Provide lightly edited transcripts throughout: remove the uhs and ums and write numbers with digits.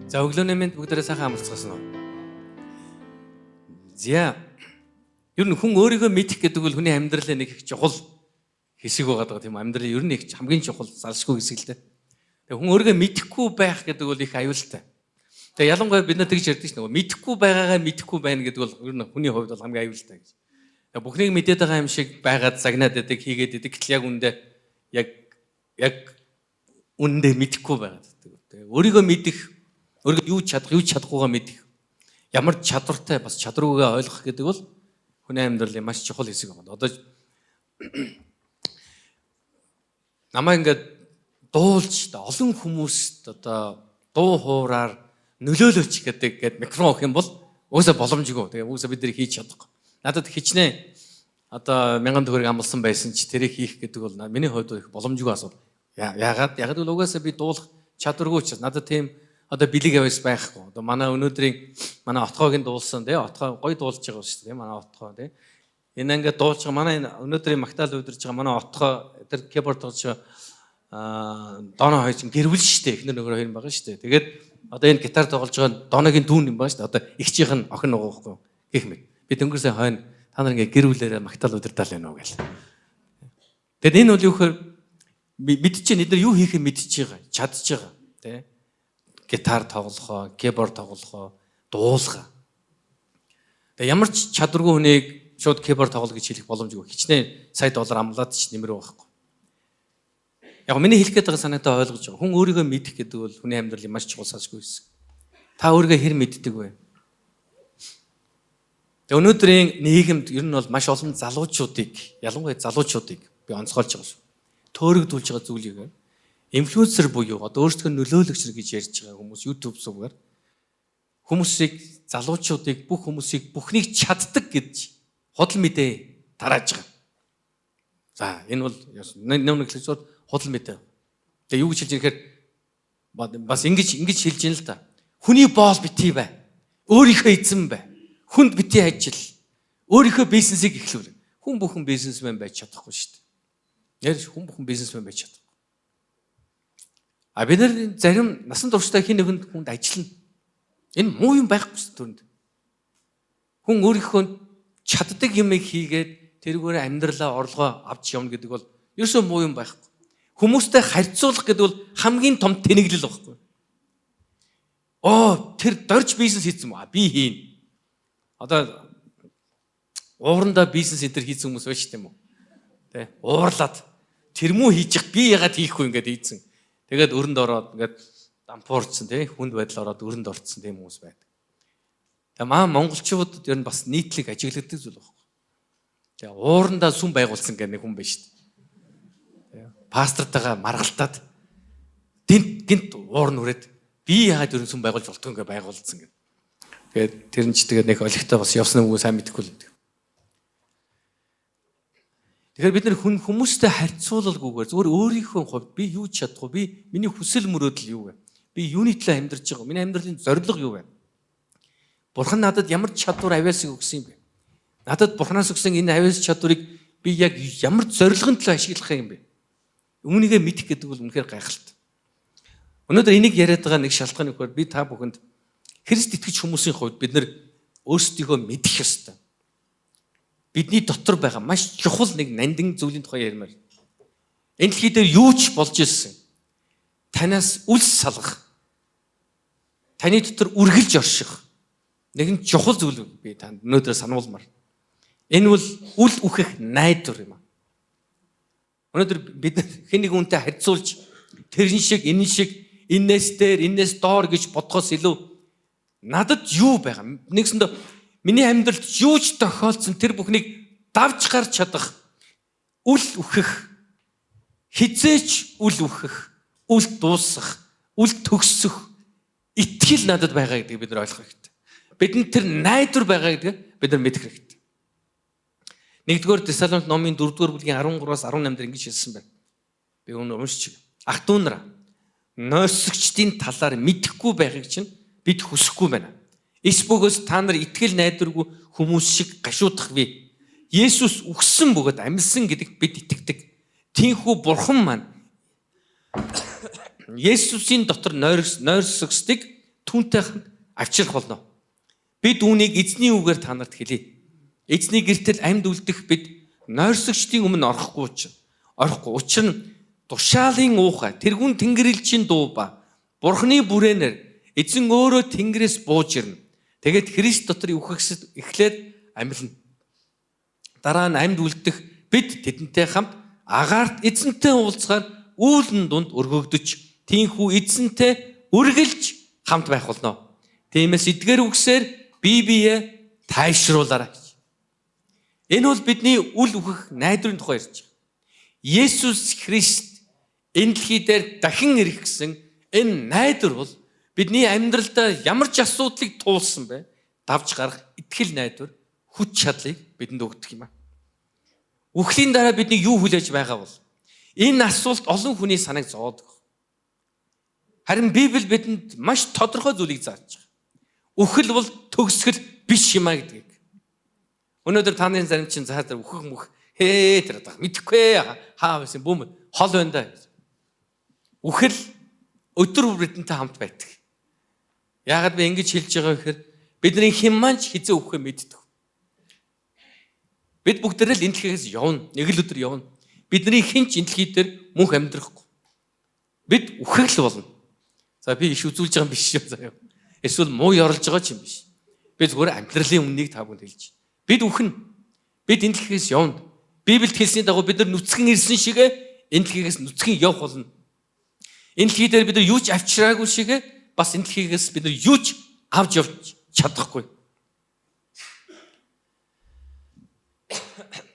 За өглөөний мэнд бүгдээрээ сайхан амарцгаасан уу? Зя. Ер нь хүн өөрийгөө мэдэх гэдэг бол хүний амьдралын нэг их чухал хэсэг байгаа тийм амьдралын ер нь их хамгийн чухал залшгүй хэсэг л дээ. Тэгээ хүн өөрийгөө мэдэхгүй байх гэдэг бол их аюултай. Тэгээ ялангуяа бид нар тэгж ярьдаг ш нь мэдэхгүй байгаагаа мэдэхгүй байна гэдэг бол ер нь хүний хувьд бол хамгийн аюултай гэж. Тэгээ бүхнийг мэдээд байгаа юм шиг байгаад загнаад байдаг хийгээд байдаг гэтэл яг үндэ яг үндэ мэдэхгүй байгаад байдаг. Тэгээ өөрийгөө мэдэх өөрийгөө юу чадах, юу чадахгүйгаа мэдэх. Ямар чадвартай бас чадваргүйгээ ойлгох гэдэг бол хүний амьдралын маш чухал хэсэг байна. Одоо намаа ингээд дуулж олон хүмүүст одоо дуу хуураар нөлөөлөж гэдэг микрофон өгөх юм бол уусаа боломжгүй. Тэгээ уусаа бид нэр хийж чадахгүй. Надад хичнээн одоо 1000 төгрөг амлсан байсан ч тэрийг хийх гэдэг бол миний хувьд их боломжгүй асуудал. Яагаад бол угаасаа би дуулах чадваргүй ч надад тийм одоо бэлэг авьяас байхгүй. Одоо манай өнөөдрийн манай отгоогийн дуулсан тий отгоо гоё дуулж байгаа шүү дээ манай отгоо тий. Энэ ингээд дуулж байгаа манай өнөөдрийн магтаал удирж байгаа манай отгоо тэр киборд тоглож байгаа доноо хоёр чинь гэрвэл шүү дээ. Эхнэр нөгөө хоёр байгаа шүү дээ. Тэгээд одоо энэ гитар тоглож байгаа доногийн дүүн юм байна шүү дээ. Одоо ихчийнх нь охин нөгөө байхгүй гэх мэт. Би дөнгөрсөн хойно та нар ингээд гэрвлээрээ магтаал удирдаал байна уу гэл. Тэгэд энэ бол юу гэхээр мэдчихээн эдгээр юу хийхээ мэдчихэж байгаа чадчих байгаа тий. Гитар тоглохоо, киборд тоглохоо, дуулахаа. Тэгээ ямар ч чадваргүй хүнийг шууд киборд тоглох гэж хэлэх боломжгүй. Хичнээн сая доллар амлаад ч нэмэр байхгүй. Яг миний хэлэх гээд байгаа санаатай ойлгож байгаа. Хүн өөрийгөө мэдэх гэдэг бол хүний амьдралын маш чухал салшгүй хэсэг. Та өөрийгөө хэр мэддэг вэ? Тэгээ өнөөдрийн нийгэмд ер нь бол маш олон залуучуудыг, ялангуяа залуучуудыг би онцгойлж байгаа шүү. Төөрөгдүүлж байгаа зүйлийг инфлюенсер буюу одоо өөрсдөө нөлөөлөгч гэж ярьж байгаа хүмүүс YouTube сувгаар хүмүүсийг залуучуудыг бүх хүмүүсийг бүхнийг чаддаг гэж худал мэдээ тарааж байгаа. За энэ бол нэг хэлцүүд худал мэдээ. Тэгээ юу гэж хэлж ирэхээр бас ингэж хэлж ийн л та. Хүний боол битгий бай. Өөрийнхөө эзэн бай. Хүнд битгий ажил. Өөрийнхөө бизнесийг эхлүүл. Хүн бүхэн бизнесмен байж чадахгүй шүү дээ. Ярь хүн бүхэн бизнесмен байж чадахгүй. А бид нар зарим насан туршдаа хин нэгэнд хүнд ажиллана. Энэ муу юм байхгүй шүү дүнд. Хүн өөрийнхөө чаддаг юмыг хийгээд тэрүүгээр амьдралаа орлогоо авч явна гэдэг бол ерөөсөө муу юм байхгүй. Хүмүүстэй харьцуулах гэдэг бол хамгийн том тэнэглэл байхгүй. Тэр дорж бизнес хийсэн юм аа би хийн. Одоо уурандаа бизнес эдэр хийсэн хүмүүс байна шүү дээ юм уу? Тэ уурлаад тэр мүү хийж би ягаад хийхгүй ингээд ийдсэн. Тэгээд өрөнд ороод ингээд дампуурцсан тий хүнд байдал ороод өрөнд орцсон тийм хүмүүс байдаг. Тэгээ монголчуудад ер нь бас нийтлэг ажиглагдаг зүйл байхгүй. Тэгээ уурандаа сүм байгуулсан гэх нэг хүн байна шүү дээ. Пастортойгоо маргалтаад гинт уурн үрээд би яагаад ер нь сүм байгуулж болтгоо ингээ байгуулсан гэх. Тэгээд тэр нь ч тэгээд нэг олигтой бас явсан юм уу сайн мэдэхгүй л байдаг. Тэгэхээр бид нар хүмүүстэй харьцуулалгүйгээр зүгээр өөрийнхөө хувьд би юу чадах вэ? Миний хүсэл мөрөөдөл юу вэ? Би юуны төлөө амьдарч байгаа вэ? Миний амьдралын зорилго юу вэ? Бурхан надад ямар чадвар авиасыг өгсөн юм бэ? Надад Бурханаас өгсөн энэ авиас чадварыг би яг ямар зорилгын төлөө ашиглах юм бэ? Үүнийгээ мэдэх гэдэг бол үнэхээр гайхалтай. Өнөөдөр энийг яриад байгаа нэг шалтгаан нөхөр би та бүхэнд Христ итгэж хүмүүсийн хувьд бид нар өөрсдийгөө мэдэх ёстой. Бидний дотор байгаа маш чухал нэг нандин зүйлийн тухай ярмаар. Энэ дэлхий дээр юу ч болж ирсэн. Танаас үлс салгах. Таны дотор үргэлж орших. Нэгэн чухал зүйл би танд өнөөдөр сануулмаар. Энэ бол үл үхэх найдвар юм аа. Өнөөдөр бид хэн нэг үнтэй харьцуулж тэрэн шиг, энэ шиг, энэс дээр, энэс доор гэж бодхоос илүү надад юу байгаа? Нэгсэндээ миний амьдралд юу ч тохиолдсон тэр бүхнийг давж гарч чадах, үл үхэх, хизээч үл үхэх, үл дуусах, үл төгсөх итгэл надад байгаа гэдгийг бид нар ойлгох хэрэгтэй. Бидэнд тэр найдвар байгаа гэдгийг бид нар мэдэх хэрэгтэй. 1-р Тесалоник номын 4-р бүлгийн 13-аас 18 дээр ингэж хэлсэн байна. Би өнөө уншиж байгаа. Ах トゥ нараа нойрсогчдын талаар мэдэхгүй байхыг чинь бид хүсэхгүй байна. Эсбөгөөс та нар итгэл найдваргүй хүмүүс шиг гашуудах вэ. Есүс үхсэн бөгөөд амьсан гэдэгт бид итгэдэг. Тинхүү бурхан маань Есүсийн дотор нойрсогсдыг түүнтэй хамт авчрах болно. Бид үүнийг эзний үгээр та нарт хэлье. Эзний гэртэл амьд үлдэх бид нойрсогчдын өмнө орохгүй. Учир нь тушаалын уухай, тэргүүн тэнгэрэлжийн дуу ба Бурхны бүрээнээр эзэн өөрөө тэнгэрээс бууж ирнэ. Тэгээд Христ дотор үхэгсэд эхлээд амьлна. Дараа нь амьд үлдэх бид тэдэнтэй хамт агаарт эзэнтэй уулзгаар үүлэн дунд өргөгдөж, тийхүү эзэнтэй үргэлж хамт байх болно. Тиймээс эдгээр үгсээр бие тайшруулаарай. Энэ бол бидний үл үхэх найдварын тухай ярьж байгаа. Есүс Христ энэ дэлхий дээр дахин ирэх гэсэн энэ найдвар бол бидний амьдралдаа ямар ч асуудлыг туулсан бай, давж гарах итгэл найдвар, хүч чадлыг бидэнд өгдөг юм аа. Үхлийн дараа бидний юу хүлээж байгаа бол энэ асуулт олон хүний санааг зовоодог. Харин Библи бидэнд маш тодорхой зүйлийг зааж байгаа. Үхэл бол төгсгөл биш юм аа гэдгийг. Өнөөдөр таны зарим чинь заадар үхэх мөх тэр мэдхгүй хаа байсан бүүм хол байна да. Үхэл өдөр бүрдэнтэй хамт байдаг. Яагаад би ингэж хэлж байгаа гэхээр бидний хэн манч хизээ үхэх мэддэг. Бид бүгдээрээ л энэ дэлхиээс явна. Нэг л өдөр явна. Бидний хэн ч энэ дэлхий дээр мөнх амьдрахгүй. Бид үхэх л болно. За би иш үзүүлж байгаа юм биш юм заяа. Эсвэл муу ёрлж байгаа ч юм биш. Би зүгээр амьдралын үннийг та бүхэнд хэлж. Бид үхнэ. Бид энэ дэлхиээс явна. Библиэд хэлсний дагуу бид нар нүцгэн ирсэн шигэ энэ дэлхиээс нүцгэн явах болно. Энэ дэлхий дээр бид нар юу ч авчраагүй шигэ бас энэ дэлхиээс бид нар юу ч авч явж чадахгүй.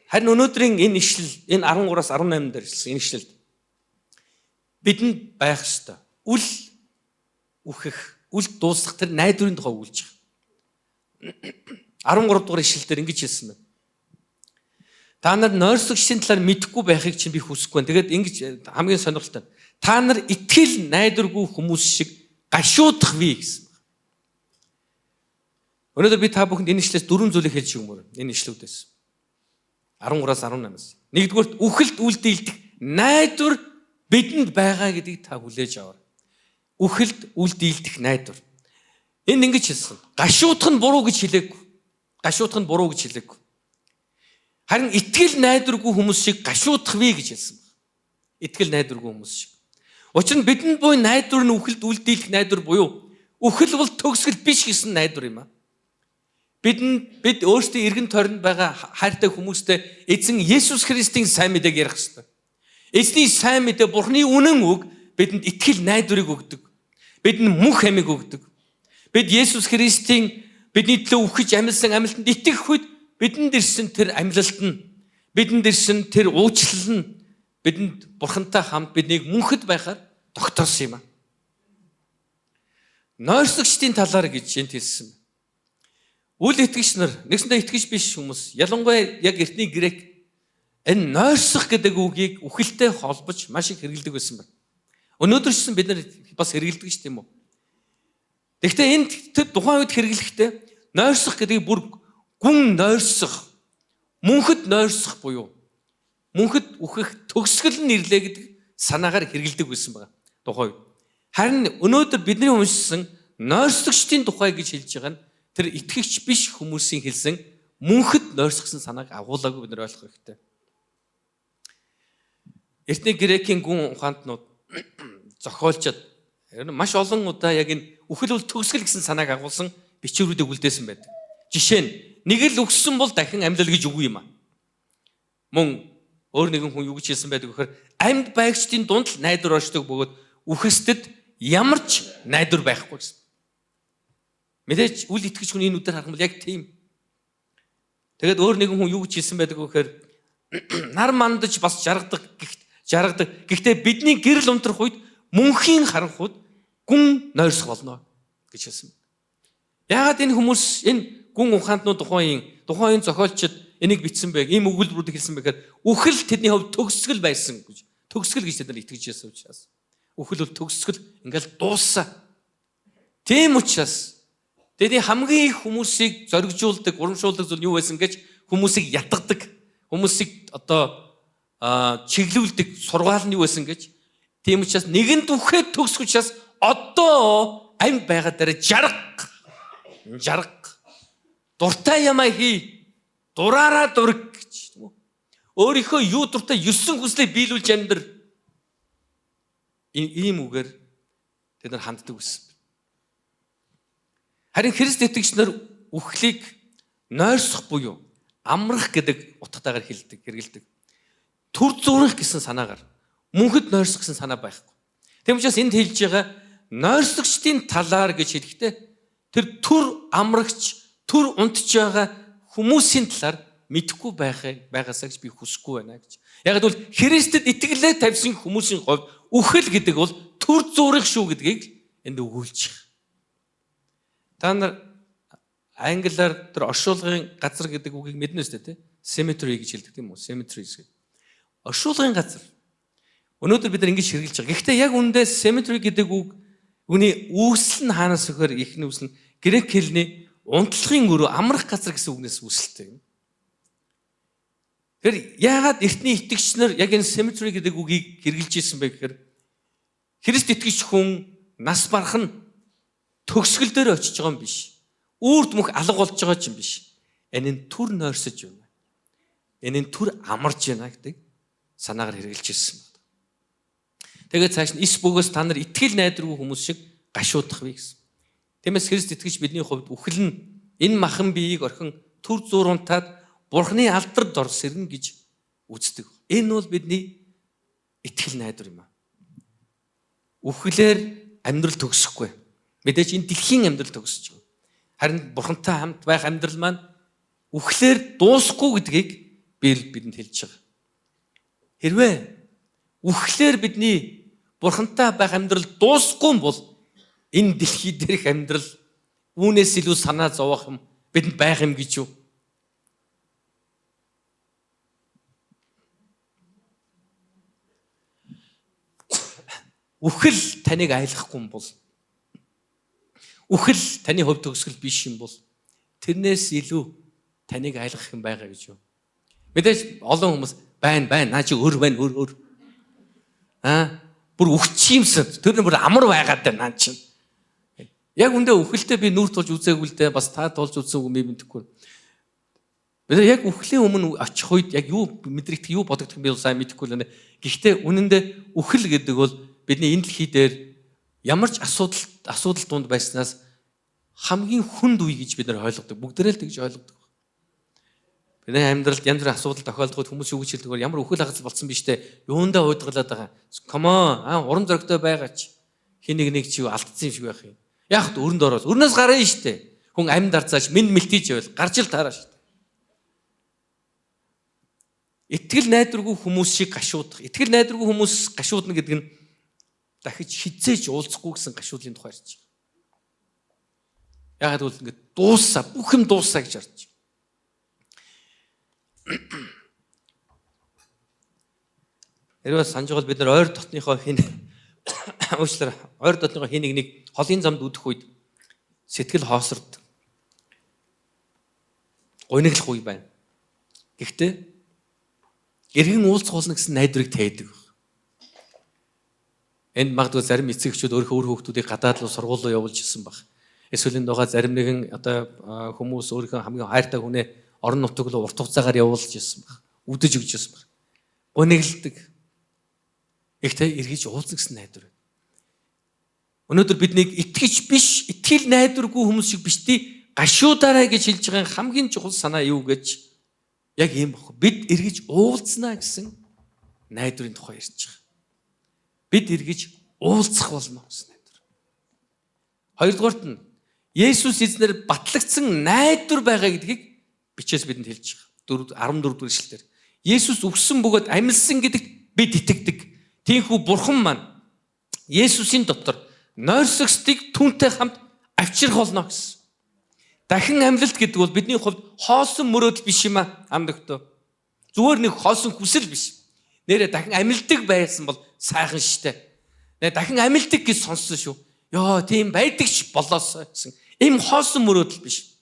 Харин өнөөдрийн энэ ишлэл, энэ 13-аас 18 дээр хэлсэн энэ ишлэлд бидэнд байх ёстой. Үл үхэх, үл дуусах тэр найдварын тухай өгүүлж байгаа. 13 дугаар ишлэлдэр ингэж хэлсэн байна. Та нар нойрсогчдын талаар мэдэхгүй байхыг чинь би хүсэхгүй байна. Тэгээд ингэж хамгийн сонирхолтой. Та нар итгэл найдваргүй хүмүүс шиг гашуудах вэ гэсэн. Өнөөдөр би та бүхэнд энэ ишлээс дөрвөн зүйлийг хэлж өгмөр. Энэ ишлүүдээс 13-аас 18-аас. Нэгдүгürt үхэлд үлдээлдэх найдвар бидэнд байгаа гэдгийг та хүлээж аваарай. Үхэлд үлдээлдэх найдвар. Энэ ингэж хэлсэн. Гашуудах нь буруу гэж хэлээгүй. Гашуудах нь буруу гэж хэлээгүй. Харин итгэл найдваргүй хүмүүс шиг гашуудах вэ гэж хэлсэн байна. Итгэл найдваргүй хүмүүс шиг. Учир нь бидэнд буй найдвар нь үхэлд үлдээлдэх найдвар буюу үхэл бол төгсгөл биш гэсэн найдвар юм аа. Бид өөрсдөө эргэн тойронд байгаа хайртай хүмүүстэй эзэн Есүс Христийн сайн мэдээг ярих хэрэгтэй. Эзний сайн мэдээ Бурхны үнэн үг бидэнд итгэл найдварыг өгдөг. Бидэнд мөнх амийг өгдөг. Бид Есүс Христийн бидний төлөө үхэж амьдсан амьлтанд итгэх үед бидэнд ирсэн тэр амьлалт нь, бидэнд ирсэн тэр уучлал нь бидэнд Бурхантай хамт биднийг мөнхөд байхаар тогтоосон юм аа. Нойрсогчдын талаар гэж энд хэлсэн. Үл итгэгч нар, нэгсэндээ итгэж биш хүмүүс, ялангуяа яг эртний грек энэ нойрсох гэдэг үгийг үхэлтэй холбож маш их хэрэглэдэг байсан байна. Өнөөдөр ч бид нар бас хэрэглэдэг ч тийм үү. Гэхдээ энд тухайн үед хэрэглэхдээ нойрсох гэдгийг бүр гүн нойрсох, мөнхөд нойрсох буюу мөнхөд үхэх төгсгөл нь ирлээ гэдэг санаагаар хэрэглэдэг байсан байна тухайн үед. Харин өнөөдөр бидний уншсан нойрсогчдын тухай гэж хэлж байгаа нь тэр итгэгч биш хүмүүсийн хэлсэн мөнхөд нойрсгосон санааг агуулаагүй бид нар ойлгох хэрэгтэй. Эртний грекийн гүн ухаантнууд зохиолчид маш олон удаа яг энэ үхэл бол төгсгөл гэсэн санааг агуулсан бичвэрүүдийг үлдээсэн байдаг. Жишээ нь нэг л өгсөн бол дахин амьлал гэж үгүй юм аа. Мөн өөр нэгэн хүн юу гэж хэлсэн байдаг вэхээр амьд байгчдын дунд л найдвар оршдог бөгөөд үхэстэд ямар ч найдвар байхгүй гэсэн. Мэдээж үл итгэж хүний нүдээр харах юм бол яг тийм. Тэгээд өөр нэгэн хүн юу гэж хэлсэн байдаг вэхээр нар мандаж бас жаргадаг. Гэхдээ бидний гэрэл унтрах үед мөнхийн харах үед гүн нойрсох болно гэж хэлсэн. Яагаад энэ хүмүүс энэ гүн ухаантнууд тухайн зохиолчид энийг бичсэн байг, ийм өгүүлбэрүүдийг хэлсэн байгаад үхэл тэдний хувьд төгсгөл байсан гэж. Төгсгөл гэж тэд нар итгэж байсан учраас. Үхэл бол төгсгөл ингээл дууссан. Тийм учраас тэдний хамгийн их хүмүүсийг зоригжуулдаг, урамшуулдаг зүйл юу байсан гэж хүмүүсийг ятгадаг, хүмүүсийг чиглүүлдэг сургаал нь юу байсан гэж. Тийм учраас нэгэн үхээд төгсөх учраас одоо амьд байгаа дээр жарга дуртай ямаа хий, дураараа дург гэж. Өөрийнхөө юу дуртай 9 хүслийг биелүүлж амьдр. Ийм үгээр тэд нар ханддаг байсан. Харин Христ итгэгчнэр үхлийг нойрсох буюу амрах гэдэг утгатайгаар хэрэгэлдэг. Түр зүрх гэсэн санаагаар мөнхөд нойрсох гэсэн санаа байхгүй. Тэгм учраас энд хэлж байгаа нойрсогчдын талаар гэж хэлэхдээ тэр түр амрагч, түр унтж байгаа хүмүүсийн талаар мэдэхгүй байгаасаа гэж би хүсэхгүй байна гэж. Яг л Христэд итгэлээ тавьсан хүмүүсийн хувьд үхэл гэдэг бол түр зүрх шүү гэдгийг энд өгүүлж байгаа. Та нар англиар тэр оршуулгын газар гэдэг үгийг мэднэ үстэй тий? Cemetery гэж хэлдэг тийм үү? Cemeteries гэдэг. Оршуулгын газар. Өнөөдөр бид нар ингэж хэрэгжилж байгаа. Гэхдээ яг үүндээ cemetery гэдэг үг үүний үүсэл нь хаанаас өгөхөр ихний үүсэл нь грек хэлний унтлагын өрөө амрах газар гэсэн үгнээс үүсэлтэй. Тэр яагаад эртний итгэгчнэр яг энэ cemetery гэдэг үгийг хэрэгжилж ирсэн бэ гэхээр Христ итгэгч хүн нас барах нь төгсгөл дээр очиж байгаа юм биш. Үрд мөх алга болж байгаа ч юм биш. Энэ нь түр нойрсож байна. Энэ нь түр амарч байна гэдэг санаагаар хэрэгжилж ирсэн байна. Тэгээд цааш нь ис бөгөөс та нар итгэл найдваргүй хүмүүс шиг гашуудах вэ гэсэн. Тиймээс Христ итгэгч бидний хувьд үхэл нь энэ махан биеийг орхин түр зуурмтаад Бурхны алдард ор сэрнэ гэж үздэг. Энэ бол бидний итгэл найдвар юм аа. Үхлээр амьдрал төгсөхгүй. Мэдээж энэ дэлхийн амьдрал төгсөж байгаа. Харин Бурхантай хамт байх амьдрал маань үхлээр дуусахгүй гэдгийг бидэнд хэлж байгаа. Хэрвээ үхлээр бидний Бурхантай байх амьдрал дуусахгүй юм бол энэ дэлхий дээрх амьдрал үүнээс илүү санаа зовох юм бидэнд байх юм гэж юу? Үхэл таныг айлахгүй юм бол, үхэл таны хувь төгсгөл биш юм бол тэрнээс илүү таныг айлгах юм байгаа гэж юу? Мэдээж олон хүмүүс байна наа чи өр байна өр. Бүр үхчихимсэн. Тэр нь бүр амар байгаад байна наа чинь. Яг үндэ үхэлтэй би нүр тулж үзээгүй л дээ. Бас та тулж үзсэн үг би мэдэхгүй. Бид яг үхлийн өмнө очих үед яг юу мэдрэгдэх юу бодогдох юм би сайн мэдэхгүй л байна. Гэхдээ үнэндээ үхэл гэдэг бол бидний энэ дэлхий дээр ямар ч асуудал дунд байснаас хамгийн хүнд үе гэж бид нар ойлгодог. Бүгдээрээ л тэгж ойлгодог. Бидний амьдралд янз бүрийн асуудал тохиолдоход хүмүүс юу гэж хэлдэг вэ? Ямар үхэл хагас болсон биш үү? Юундаа уйдгалаад байгаа. Come on, урам зоригтой байгаач. Хин нэг чи алдсан юм шиг байх юм. Яг т өрөнд ороод өрнөөс гарна штэ. Хүн амьд арцаач минь мэлтийж байвал гарч ил таараа штэ. Итгэл найдваргүй хүмүүс шиг гашуудах. Итгэл найдваргүй хүмүүс гашуудна гэдэг нь дахиж хизээж уулзахгүй гэсэн гашуудлын тухай ярьж байгаа. Ягаад гэвэл ингээд дуусаа, бүх юм дуусаа гэж ярьж байгаа. Хэрвээ санаж байгаа бид нар ойр дотныхоо ойр дотныхоо хин нэг холын замд үдэх үед сэтгэл хоосорд гуйнаглах үе байна. Гэхдээ эргэн уулзах болно гэсэн найдварыг тээдэг. Энд магадгүй зарим эцэгчүүд өөрийнхөө өр хүүхдүүдийг гадаад руу сургууль руу явуулж ирсэн баг. Эсвэл энэ байгаа зарим нэгэн хүмүүс өөрийнхөө хамгийн хайртай хүнээ орон нутаг руу урт хугацаагаар явуулж ирсэн баг. Үдэж өгч ирсэн баг. Гунигладаг. Ихтэй эргэж уулзах гэсэн найдвар. Өнөөдөр биднийг итгэж биш, итгэл найдваргүй хүмүүс шиг бишти гашуудаарай гэж хэлж байгаа хамгийн чухал санаа юу гэж яг ийм баг. Бид эргэж уулзнаа гэсэн найдварын тухай ярьж байгаа. Бид эргэж уулзах болно гэсэн найдвар. Хоёрдугаарт нь Есүс эзнэр батлагдсан найдвар байгаа гэдгийг бичээс бидэнд хэлж байгаа. 14 дугаар эшлэлээр. Есүс өгсөн бөгөөд амьдсан гэдэгт бид итгэдэг. Тиймээс Бурхан маань Есүсийн дотор нойрсогчдыг түүнтэй хамт авчрах болно гэсэн. Дахин амьлалт гэдэг бол бидний хувьд хоосон мөрөөдөл биш юм аа амдагтөө. Зүгээр нэг хоосон хүсэл биш. Нэрээ дахин амьлдаг байсан бол сайхан штэ. Дахин амьлдаг гэж сонссон шүү. Йоо тийм байдагч болоосоо гэсэн. Ийм хоосон мөрөөдөл биш.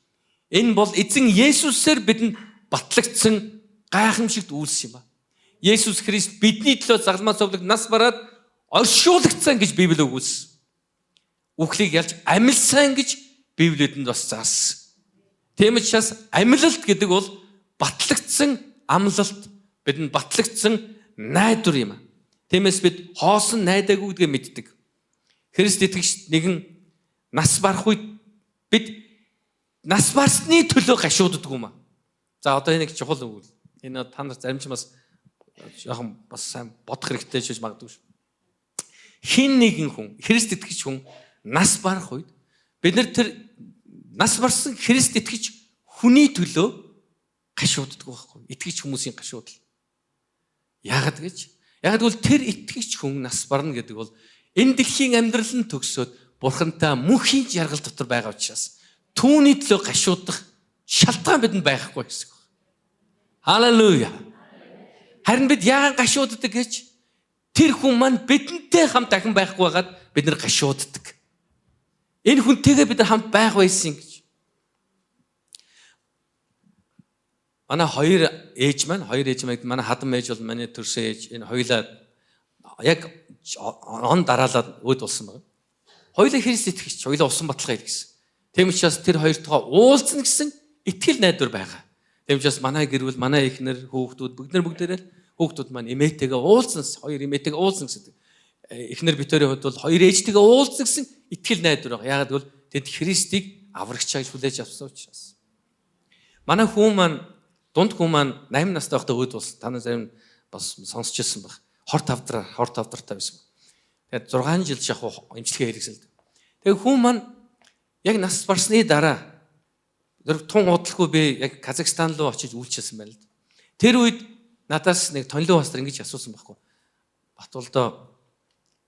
Энэ бол эзэн Есүсээр бидэнд батлагдсан гайхамшигт үйлс юм аа. Есүс Христ бидний төлөө загламаа цовлог нас бараад оршуулгдсан гэж Библи өгүүлсэн. үхлийг ялж амилсан гэж Библиэд бас заасан. Тийм учраас амилалт гэдэг бол батлагдсан амлалт, бидэнд батлагдсан найдвар юм. Тиймээс бид хоосон найдаагүй гэдгээ мэддэг. Христ итгэгч нэгэн нас барах үед бид нас барсны төлөө гашууддаг юм аа. За одоо энэ чухал үг. Энэ та нар заримч бас яахан бас сайн бодох хэрэгтэй шиж магадгүй шүү. Хин нэгэн хүн, Христ итгэгч хүн нас барах үед бид нар тэр нас барсан Христ итгэгч хүний төлөө гашууддаг байхгүй. Итгэгч хүмүүсийн гашуудал. Яагаад гэж? Яагаад гэвэл тэр итгэгч хүн нас барна гэдэг бол энэ дэлхийн амьдрал нь төгсөөд Бурхантай мөнхийн жаргал дотор байгаа учраас түүний төлөө гашуудах шалтгаан бидэнд байхгүй гэсэн үг. Халелуя. Харин бид яагаад гашууддаг гэж? Тэр хүн маань бидэнтэй хамт дахин байхгүй байгаад бид нар гашууддаг. Энэ хүнтэйгээ бид нар хамт байх байсан гэж. Манай хоёр ээж маань манай хадам ээж бол манай төрсөн ээж энэ хоёулаа яг он дараалаад өөд болсон байна. Хоёулаа Христ итгэгч, хоёулаа усан баталгаа хийлгэсэн. Тийм учраас тэр хоёртойгоо уулзна гэсэн итгэл найдвар байгаа. Тийм учраас манай гэрвэл манай эхнэр хүүхдүүд бүгдээрээ хүүхдүүд маань эмээтэйгээ уулзна, хоёр эмээтэйгээ уулзна гэсэн. Эхнэр битэрийн хувьд бол хоёр ээжтэйгээ уулзна гэсэн итгэл найдвар байгаа. Яагаад гэвэл тэд Христийг аврагчаа гэж хүлээж авсан учраас. Манай хүн маань дунд хүн маань 8 настай байхдаа өөд болсон. Та нар зарим бас сонсч ирсэн баг. Хор тавдартай байсан. Тэгээд 6 жил шахуу эмчилгээ хийлгэсэн л. Тэгээд хүн маань яг нас барсны дараа тун удалгүй би яг Казахстан руу очиж үйлчилсэн байна л. Тэр үед надаас нэг тонлоо пастор ингэж асуусан байхгүй. Батулдаа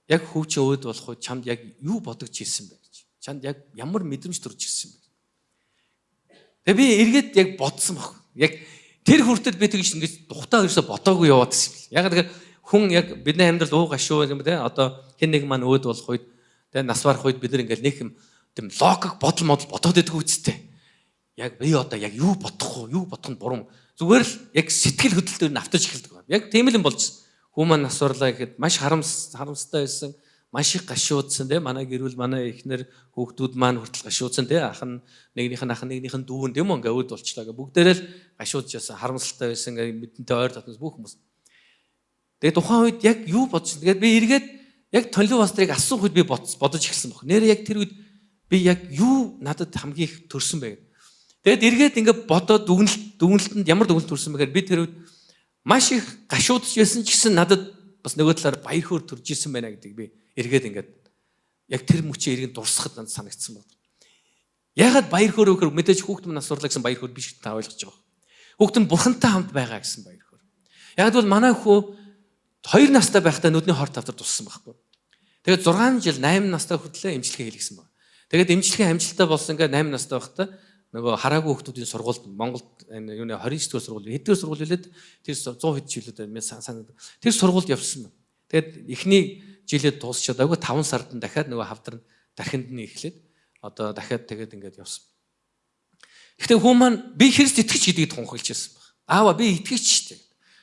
яг хүүчээ өөд болох үед чамд яг юу бодогч ирсэн бэ гэж. Чамд яг ямар мэдрэмж төрж ирсэн бэ? Тэгээ би эргээд яг бодсон байхгүй. Яг тэр хүртэл би тэгж ингэж тухтаа ерөөсө бодоогүй яваад гэсэн юм. Яг тэгэхээр хүн яг бидний амьдрал ууг ашуу юм те одоо хэн нэг маань өөд болох үед тэгээ нас барах үед бид нар ингээл нэг юм тийм логик бодол бодоод идэх үсттэй. Яг би одоо яг юу бодох нь буруу. Зүгээр л яг сэтгэл хөдлөлтөөр нь автаж эхэлдэг байна. Яг тийм л юм болж хүн маань нас барлаа гэхэд маш харамстай байсан. Маш их гашуудсан те манай гэрвэл манай эхнэр хүүхдүүд маань хүртэл гашуудсан те нэгнийх нь дүүн тийм үү ингээ өөд болчлаа гэ бүгдээрээ л гашуудж яасан харамсалтай байсан мэдэнтэй ойр татнаас бүх хүмүүс. Тэгээ тухайн үед яг юу бодсон. Тэгээд би эргээд яг тонлоо пастрыг асуух үед би бодож эхэлсэн баг. Нэр яг тэр үед би яг юу надад хамгийн их төрсөн бэ гэдэг. Тэгээд эргээд ингээ бодоод дүгнэлтэнд ямар дүгнэлт төрсөн бэ гэхээр би тэр үед маш их гашуудж байсан ч гэсэн надад бас нөгөө талаар баяр хөөр төрж исэн байна гэдэг би эргээд ингээд яг тэр мөчөө эргэн дурсахад надад санагдсан байна. Ягаад баяр хөөр өгөхөр мэдээж хүүхд минь асуурлаа гэсэн баяр хөөр биш та ойлгож байгаа. Хүүхд нь бурхантай хамт байгаа гэсэн баяр хөөр. Яг бол манай хүү 2 настай байхдаа нүдний хор тавтар туссан байхгүй. Тэгээд 6 жил 8 настай хүртлээр эмчилгээ хийлгэсэн байна. Тэгээд эмчилгээ амжилттай болсон ингээд 8 настай байхдаа нөгөө хараагүй хүүхдүүдийн сургуульд Монголд энэ юуны 29 дугаар сургууль хэдгээр сургууль үлээд тэр 100 хэд жилүүд байна санаад тэр сургуульд явсан байна. Тэгээд эхний жилээ дуусчаад айгүй 5 сард нь дахиад нөгөө хавдар дархинд нь эхлээд одоо дахиад тэгээд ингээд явсан. Гэхдээ хүн маань би Христ итгэж гэдгийг тунхаглаж байсан баг. Аава би итгэж штэ.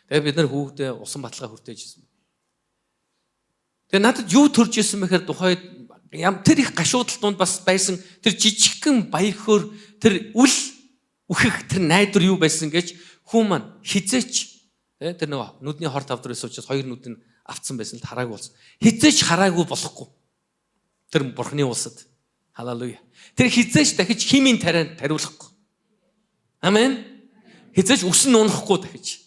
Тэгээд бид нар хүүхдээ усан баталгаа хүртээж ирсэн. Тэгээд надад юу төрж ирсэн бэхээр тухайд тэр их гашуудал донд бас байсан тэр жижигхэн баяр хөөр тэр үл үхэх тэр найдвар юу байсан гэж хүн маань хизээч тэр нөгөө нүдний хор тавдрын суучаас 2 нүд нь авцсан байсан л хараагүй болсон. Хизээч хараагүй болохгүй. Тэр бурхны улсад. Халелуя. Тэр хизээч дахиж химийн тарианд тариулахгүй. Амен. Хизээч үсэн унахгүй дахиж.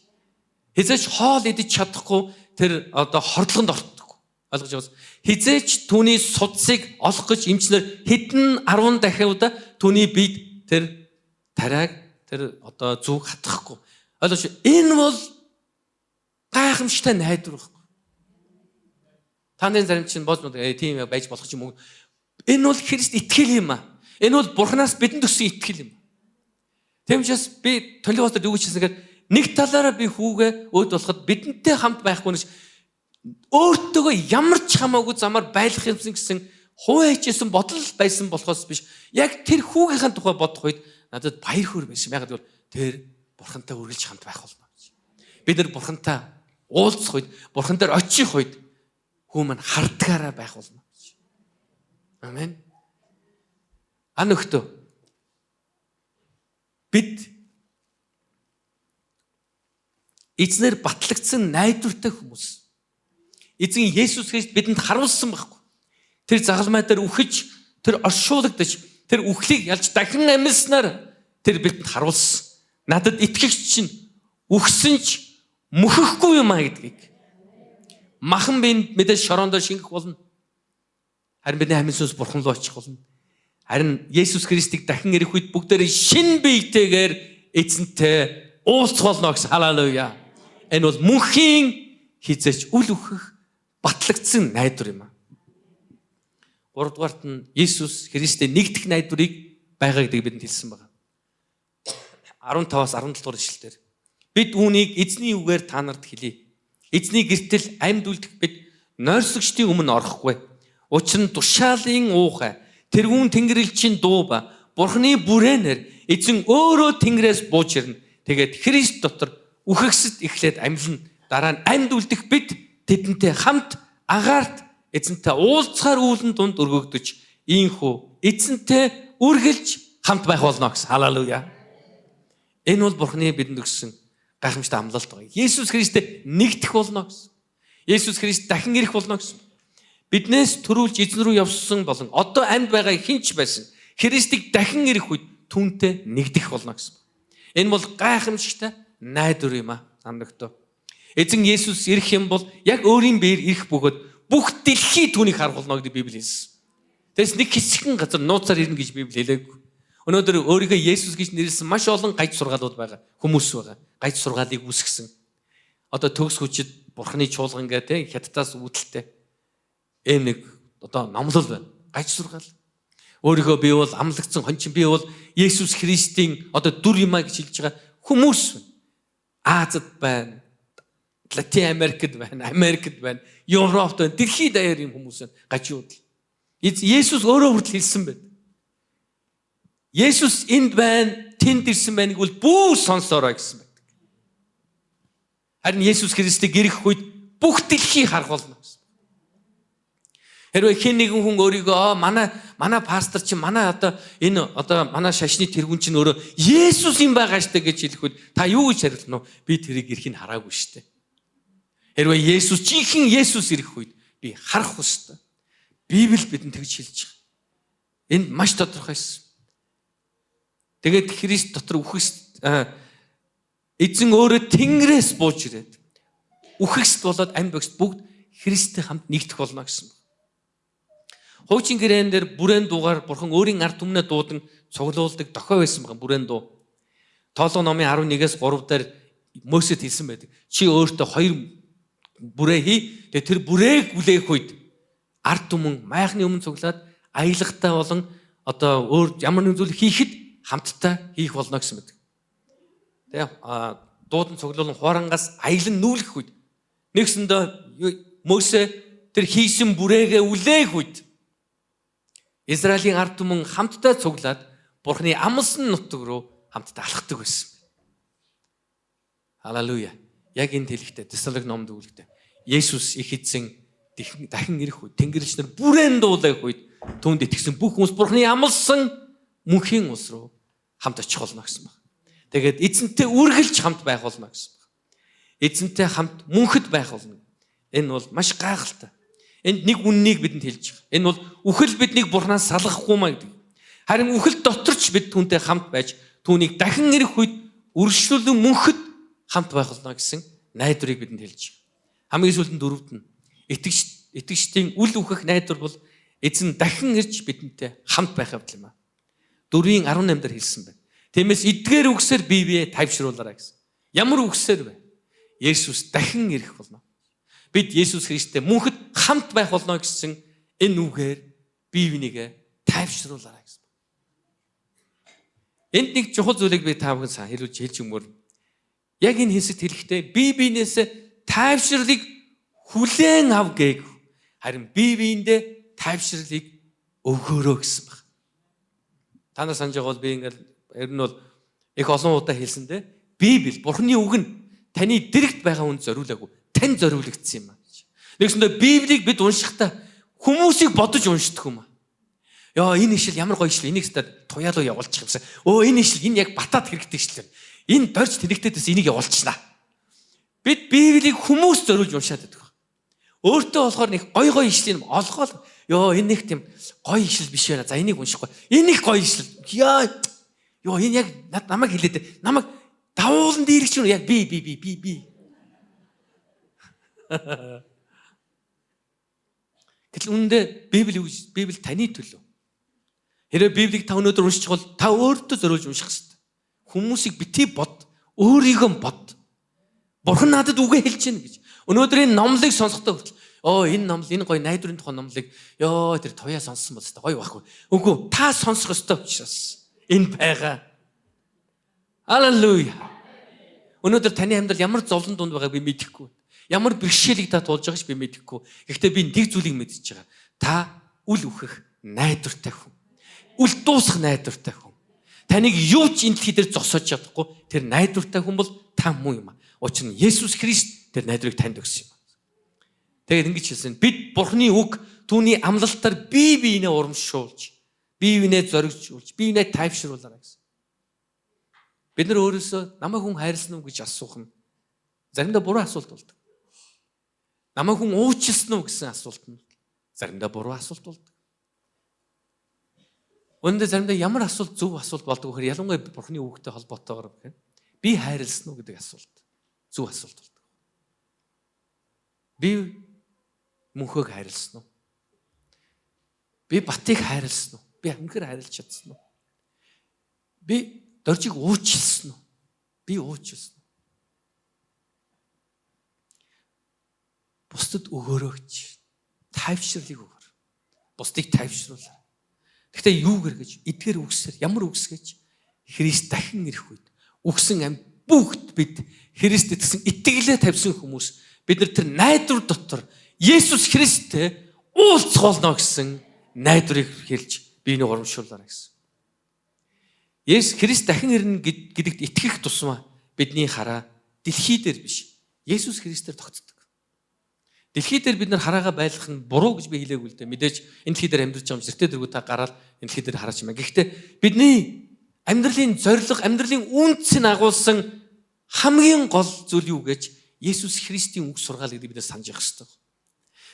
Хизээч хоол идэж чадахгүй тэр одоо хордлогонд ортдоггүй. Ойлгож байгаас хизээч түүний судсыг олох гэж эмчнэр хэдэн 10 дахиуда түүний биед тэр тариаг тэр одоо зүг хатахгүй. Ойлгож энэ бол гайхамшигтай найдвар байхгүй. Таны зарим чинь боз тийм байж болох юм уу? Энэ бол Христ итгэл юм аа. Энэ бол Бурханаас бидэнд өгсөн итгэл юм. Тийм учраас би толиосод юу гэж хэлсэн гэхээр нэг талаараа би хүүгээ өөд болоход бидэнтэй хамт байхгүй гэж өөртөөгөө ямар ч хамаагүй замаар байлгах юмсан гэсэн хувайчсэн бодол байсан болохоос биш. Яг тэр хүүгийнхаа тухай бодох үед надад баяр хөөр байсан. Яг гэвэл тэр Бурхантай үргэлж хамт байх болно. Бид нар Бурхантай уулзах үед, Бурхан дээр очих үед хүү маань хардгаараа байх болно. Амен. Нөхдөө. Бид эзнэр батлагдсан найдвартай хүмүүс. Эзэн Есүс Христ бидэнд харуулсан байхгүй. Тэр загалмай дээр үхэж, тэр оршуулгадж, тэр үхлийг ялж дахин амьснаар тэр бидэнд харуулсан. Надад итгэгч чинь үхсэн ч мөхөхгүй юм гэдгийг. Махан биед мэдээж шороондоо шингэх болно. Харин бидний амин сүнс бурхан руу очих болно. Харин Есүс Христийг дахин ирэх үед бүгдээрээ шинэ биетэйгээр эзэнтэй уулзах болно гэсэн. Халелуя. Энэ бол мөнхийн хизээч үл үхэх батлагдсан найдвар юм. Гуравдугаарт нь Есүс Христтэй нэгдэх найдварыг байгаа гэдгийг бидэнд хэлсэн байна. 15-аас 17 дугаар ишлэлээр бид үүнийг эзний үгээр та нарт хэлье. Эзний гэртэл амьд үлдэх бид нойрсогчдын өмнө орохгүй. Учир нь тушаалын уухай, тэрүүн тэнгэрлэгчийн дуу ба Бурхны бүрээнээр эзэн өөрөө тэнгэрээс бууж ирнэ. Тэгээд Христ дотор үхэгсэд эхлээд амьлна. Дараа нь амьд үлдэх бид тэдэнтэй хамт агаарт эзэнтэй уулзахаар үүлэн дунд өргөгдөж ийхүү эзэнтэй үргэлж хамт байх болно гэсэн. Халелуя. Энэ бол Бурхны бидэнд өгсөн гайхамшигтай амлалт байна. Есүс Христтэй нэгдэх болно гэсэн. Есүс Христ дахин ирэх болно гэсэн. Биднээс төрүүлж эзэн рүү явсан болон одоо амьд байгаа хинч байсан Христийг дахин ирэх үед түүнтэй нэгдэх болно гэсэн. Энэ бол гайхамшигтай найдвар юм аа. Сандагтаа. Эзэн Есүс ирэх юм бол яг өөрийн биеэр ирэх бөгөөд бүх дэлхий түүнийг харах болно гэдэг Библи хэлсэн. Тэс нэг хэсэгэн газар нууцаар ирнэ гэж Библи хэлээгүй. Өнөөдөр өөрийгөө Есүс гэж нэрлсэн маш олон гаж сургаалууд байгаа. Хүмүүс байгаа. Гаж сургаалыг үүсгэсэн. Одоо төгс хүчит Бурхны чуулган гэдэг хятадаас үүдэлтэй. Ийм нэг одоо номлол байна. Гаж сургаал. Өөрийгөө би бол амлагдсан хончин, би бол Есүс Христийн одоо дүр юм а гэж хэлж байгаа хүмүүс байна. Азад байна. Латин Америкт байна, Америкт байна, Европт байна. Дэлхийд даяар юм хүмүүс байна. Гажууд. Есүс өөрөө хүртэл хэлсэн байна. Есүс энд байна, тэнд ирсэн байныг бол бүр сонсоорой гэсэн байдаг. Харин Есүс Христийг ирэх үед бүх дэлхий харах болно гэсэн. Хэрвээ хэн нэгэн хүн өөрийгөө манай пастор чинь манай манай шашны тэргүүн чинь өөрөө Есүс юм байгаа штэ гэж хэлэх үед та юу гэж хариулна вэ? Би тэрийг ирэхийг хараагүй штэ. Хэрвээ Есүс жинхэнэ Есүс ирэх үед би харах ёстой. Библи бидэнд тэгж хэлж байгаа. Энд маш тодорхойсэн. Тэгээд Христ дотор үхэгс эзэн өөрөө тэнгэрээс бууж ирээд үхэгсд болоод амьд багс бүгд Христтэй хамт нэгдэх болно гэсэн. Хуучин гэрээн дээр бүрээн дуугаар Бурхан өөрийн ард түмнээ дуудан цуглуулдаг дохой байсан байгаа бүрээн дуу. Тоолго номын 11-ээс 3 дээр Мөсед хэлсэн байдаг. Чи өөртөө 2 бүрээ хий. Тэгээд тэр бүрээг үлээх үед ард түмэн майхны өмнө цуглаад аялагтай болон одоо өөр ямар нэг зүйл хийхэд хамтдаа хийх болно гэсэн мэт. Тэгээ дуудан цуглуулан хуурангаас аялан нүүлгэх үед нэгсэндээ Мөсе тэр хийсэн бүрээгээ үлээх үед Израилийн ард түмэн хамтдаа цуглаад Бурхны амлсан нутаг руу хамтдаа алхдаг байсан. Халелуя. Яг энэ хэлэхдээ Тесалоник номд үлдээ. Есүс их эзэн дахин ирэх үед Тэнгэрлэгч нар бүрээн дуулах үед түүнд итгэсэн бүх хүмүүс Бурхны амлсан мөнхийн улс руу хамт очих болно гэсэн байна. Тэгээд эзэнтэй үргэлж хамт байх болно гэсэн байна. Эзэнтэй хамт мөнхөд байх болно. Энэ бол маш гайхалтай. Энд нэг үннийг бидэнд хэлж байгаа. Энэ бол үхэл биднийг Бурханаас салгахгүй маа гэдэг. Харин үхэл доторч бид түүнтэй хамт байж түүнийг дахин ирэх үед үргэлжлүүлэн мөнхөд хамт байх болно гэсэн найдварыг бидэнд хэлж байгаа. Хамгийн сүүлд нь дөрөвд нь итгэгчдийн үл үхэх найдвар бол эзэн дахин ирж бидэнтэй хамт байх явдал юм аа. 4:18 дээр хэлсэн байна. Тиймээс эдгээр үгсээр бие тайвшруулаарай гэсэн. Ямар үгсээр вэ? Есүс дахин ирэх болно. Бид Есүс Христтэй мөнхөд хамт байх болно гэсэн энэ үгээр бие бинийгээ тайвшруулаарай гэсэн. Энд нэг чухал зүйлийг би та бүхэн хэлж өгмөр. Яг энэ хэсэгт хэлэхдээ бие биенээсээ тайвшрлыг хүлээн ав гээг. Харин бие биендээ тайвшрлыг өгөөрөө гэсэн байна. Та нар санаж байгаа бол би ингээл ер нь бол их олон удаа хэлсэндээ Библи Бурхны үг нь таны дэрэгт байгаа хүнд зориулаагүй, тань зориулагдсан юм аа гэж. Нэгсэндээ Библийг бид уншихдаа хүмүүсийг бодож уншдаг юм аа. Яа энэ ишил ямар гоё ишил энийг өстө туяалуу явуулчих юмсан. Энэ ишил энэ яг батаад хэрэгтэй ишил. Энэ дорж тэнэгтэйдээс энийг явуулчихнаа. Бид Библийг хүмүүс зориулж уншаад байдаг. Өөртөө болохоор нэг гоё ишлийг олгоол. Энэ нэг тийм гоё ишил биш байна. За энийг уншихгүй. Энэ их гоё ишил. Энэ яг намайг хэлээд намайг давуулан дээрх чинь яг би. Гэтэл үүндээ Библи таны төлөө. Хэрвээ Библийг та өнөөдөр уншиж бол та өөртөө зориулж унших хэрэгтэй. Хүмүүсийг битгий бод, өөрийгөө бод. Бурхан надад үгээ хэлж гин гэж. Өнөөдөр энэ номлыг сонсохдоо хүртэл энэ номл энэ гоё найдварын тухайн номлыг тэр туяа сонссон бол гоё байхгүй. Үгүй та сонсох ёстой учраас энэ байгаа. Халелуя. Өнөөдөр таны амьдрал ямар зовлон дунд байгааг би мэдэхгүй. Ямар бэрхшээлийг та туулж байгааг би мэдэхгүй. Гэхдээ би нэг зүйлийг мэдчихэж байгаа. Та үл үхэх найдвартай хүн. Үл дуусах найдвартай хүн. Таныг юу ч энэ дэлхий дээр зогсоож чадахгүй тэр найдвартай хүн бол та муу юм. Учир нь Есүс Христ тэр найдварыг танд өгсөн юм. Тэгээд ингэж хэлсэн. Бид Бурхны үг түүний амлалтаар бие биенээ урамшуулж, бие биенээ зоригжуулж, бие биенээ тайвшруулаарай гэсэн. Бид нар өөрөөсөө намайг хүн хайрлсан уу гэж асуух нь заримдаа буруу асуулт болдог. Намайг хүн уучлсан уу гэсэн асуулт нь заримдаа буруу асуулт болдог. Өнөөдөр заримдаа ямар асуулт зөв асуулт болдог вэ гэхээр ялангуяа Бурхны үгтэй холбоотойгоор гэхээр би хайрлсан уу гэдэг асуулт зөв асуулт болдог. Би мөнхөг хайрлсан уу? Би Батыг хайрлсан уу? Би амхэр хайрлж чадсан уу? Би доржиг уучлсан уу? Би уучлсан уу? Бусдад өгөөрөөч. Тайвшрлыг өгөр. Бусдыг тайвшруулаа. Гэхдээ юу гэргэж? Эдгээр үгсээр ямар үгс гэж? Христ дахин ирэх үед үгсэн амь бүгд бид Христэд гэсэн итгэлээ тавьсан хүмүүс бид нар тэр найдвар дотор Есүс Христтэй уулзах болно гэсэн найдварыг хэлж биенийг урамшуулаарай гэсэн. Есүс Христ дахин ирнэ гэдэгт итгэх тусмаа бидний хараа дэлхий дээр биш Есүс Христээр тогтдог. Дэлхий дээр бид нар хараагаа байлгах нь буруу гэж би хэлээгүй л дээ. Мэдээж энэ дэлхий дээр амьдарч байгаа юм зэрэгтэй дэргүү та гараад энэ дэлхий дээр хараач юм байна. Гэхдээ бидний амьдралын зорилго, амьдралын үнцийг агуулсан хамгийн гол зүйл юу гэж Есүс Христийн үг сургаал гэдэг бид нар санаж явах хэрэгтэй.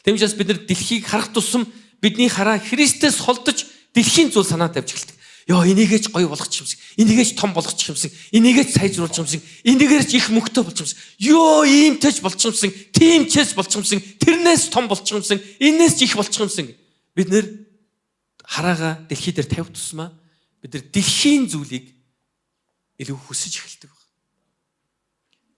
Тэгмээс бид нар дэлхийг харах тусам бидний хараа Христээс холдож дэлхийн зүйл санаа тавьж эхэлдэг. Энийгээч гоё болгочих юмсиг, энийгээч том болгочих юмсиг, энийгээч сайжруулах юмсиг, энийгээрч их мөнгөтэй болчих юмсиг. Иймтэйч болчих юмсиг, тиймчээс болчих юмсиг, тэрнээс том болчих юмсиг, энээс ч их болчих юмсиг. Бид нэр хараагаа дэлхий дээр тавих тусмаа бид нар дэлхийн зүйлийг илүү хүсэж эхэлдэг байна.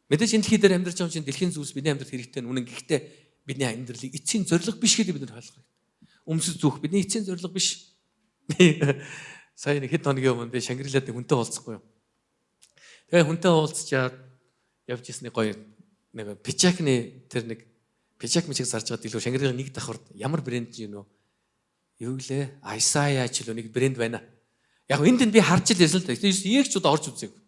Мэдээж энэ дэлхий дээр амьдарч байгаа чинь дэлхийн зүйлс бидний амьдралд хэрэгтэй нүнэн гэхдээ бидний амьдралыг эцсийн зорилго биш гэдэг бид нар ойлгох хэрэгтэй. Өмсөж зүүх бидний эцсийн зорилго биш. Сая нэг хэд хоногийн өмнө би Шангрилад нэг хүнтэй уулзахгүй юу. Тэгээ хүнтэй уулзчаад явж ирсний гоё нэг пижакны тэр нэг пижак мичиг зарж байгаа дэлгүүр Шангрилагын нэг давхар ямар брэнд юм юу гэлээ Айсая ч л нэг брэнд байна. Яг энд би харж л ирсэн л да. Энийг ч удаа орж үзээгүй.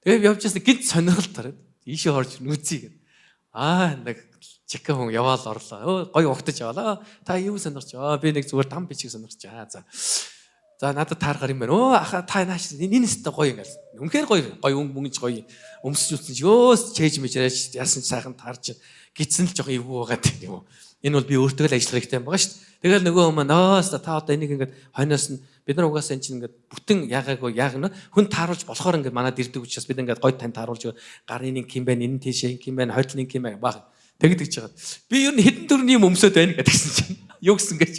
Тэгээ явж ирсэн гинт сонирхол тараад ийшээ орж нүцээ гэдэг. Нэг чика хүн яваал орлоо. Гоё угтаж яваалаа. Та юу сонирч? Би нэг зүгээр там бичиг сонирч. За надад тааргаар юм байна. Та нааш энэ нэстэ гоё ингээл. Үнэхээр гоё мөнгөж гоё өмсөж үтсэн чи чээж мэжрэж яасан сайхан таарч гидсэн л жоохон эвгүй байгаа гэх юм уу. Энэ бол би өөртөө л ажиллах хэрэгтэй юм байгаа шүү дээ. Тэгэл нөгөө хүмүүс та одоо энийг ингээд хойноос нь бид нар угаасаа энэ чинь ингээд бүтэн яагаагүй яагна хүн тааруулж болохоор ингээд манад ирдэг учраас бид ингээд гой тань тааруулж гарын нэг юм байна энэ тийшээ юм байна хойдлын юм байна баг тэгдэж жагаад би ер нь хэдэн төрний юм өмсөд байна гэдгсэн чинь юу гэсэн гэж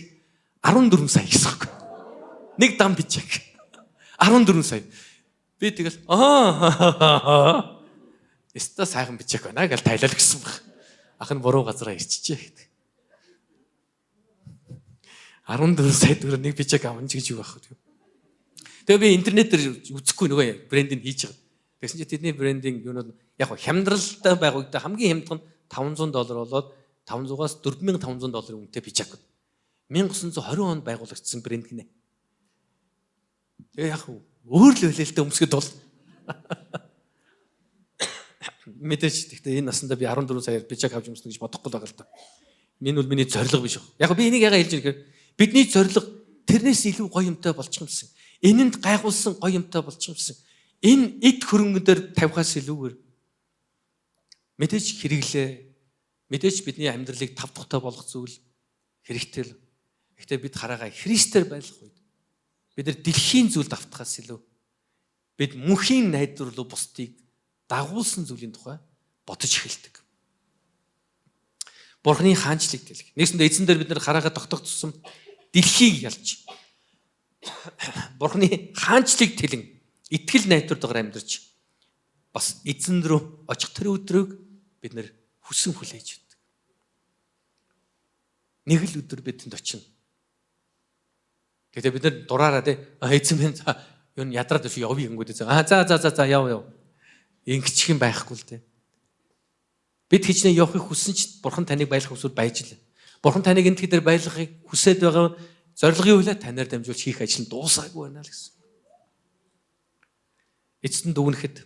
14 сая гэсэн юм. Нэг дам бичэг 14 сая. Би тэгэл эста сайхан бичэг байна гэж тайлал гэсэн баг. Ах нь буруу газараа ирчихжээ гэдэг. 14 сая төгрөг нэг бичэг авах гэж юу байх вэ? Тэгээ би интернетээр үзэхгүй нөгөө брендинг хийж байгаа. Тэгсэн чинь тэдний брендинг юунууд яг хямдралтай байгууллагад хамгийн хямдхан $500 болоод $500-аас $4,500 үнэтэй бичэг. 1920 онд байгуулагдсан брэнд гинэ. Тэгээ яг өөр л хэлэлтэй өмсгöd бол мэдээж гэхдээ энэ наснда би 14 саяар бичэг авч өмснө гэж бодохгүй байгаа л да. Энэ бол миний зорилго биш. Яг би энийг яагаад хэлж байгаа гэхээр бидний зорилго тэрнээс илүү гоё юмтай болчихсон. Энэнд гайхуулсан гоё юмтай болчихсон. Энэ эд хөрөнгөн дээр тавихаас илүүгээр мэдээж хэрэглээ. Мэдээж бидний амьдралыг тав тухтай болгох зүйл хэрэгтэй л. Гэхдээ бид хараагаа Христээр байх үед бид нар дэлхийн зүйлд автахаас илүү бид мөнхийн найдвар руу бусдыг дагуулсан зүйлийн тухай бодож эхэлдэг. Бурхны хаанчлыг тэлэх. Нэгсэндээ эзэн дээр бид нар хараагаа тогтогдсон дэлхийг ялж Бурхны хаанчлыг тэлэн итгэл найдвартайгаар амьдарч бас эзэн рүү очих тэр өдрийг бид нар хүсэн хүлээж байдаг. Нэг л өдөр бидэнд очино. Гэхдээ бид нар дураараа эзэн минь юу н ядраад биш явъя гингүүд за яв. Ингэчих юм байхгүй л дээ. Бид хичнээн явахыг хүссэн ч Бурхан таныг байлгах хүсвэл байж л. Бурхан таныг энэ дээр байлгахыг хүсээд байгаа зорилгын үлээ танаар дамжуулж хийх ажил нь дуусаагүй байна л гэсэн. Эцэст нь дүгнэхэд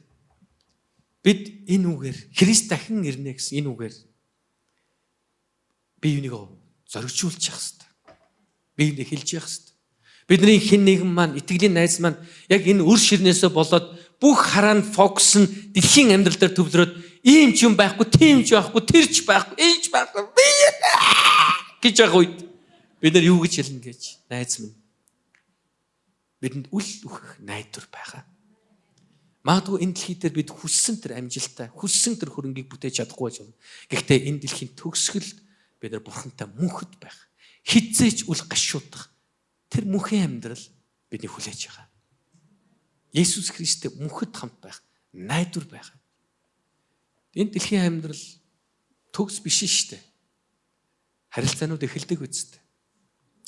бид энэ үгээр Христ дахин ирнэ гэсэн энэ үгээр би юунийг зоригжуулж явах хэрэгтэй. Би энэ хэлж явах хэрэгтэй. Бидний хэн нэгэн маань итгэлийн найз маань яг энэ үр ширнээсээ болоод бүх хараа нь фокус нь дэлхийн амьдрал дээр төвлөрөөд ийм ч юм байхгүй, тийм ч байхгүй, тэр ч байхгүй, ээж байхгүй гэж байгаа үед бид нар юу гэж хэлнэ гэж найз минь. Бидэнд үл өгөх найдвар байгаа. Магадгүй энэ дэлхий дээр бид хүссэн тэр амжилтаа, хүссэн тэр хөрөнгийг бүтээж чадахгүй байж болно. Гэхдээ энэ дэлхийн төгсгөлд бид нар Бурхантай мөнхөд байх. Хизээч үл гашуудах тэр мөнхийн амьдрал бидний хүлээж байгаа. Есүс Христтэй мөнхөд хамт байх, найдвар байх. Энэ дэлхийн амьдрал төгс биш шүү дээ. Харилцаанууд эхэлдэг үсттэй.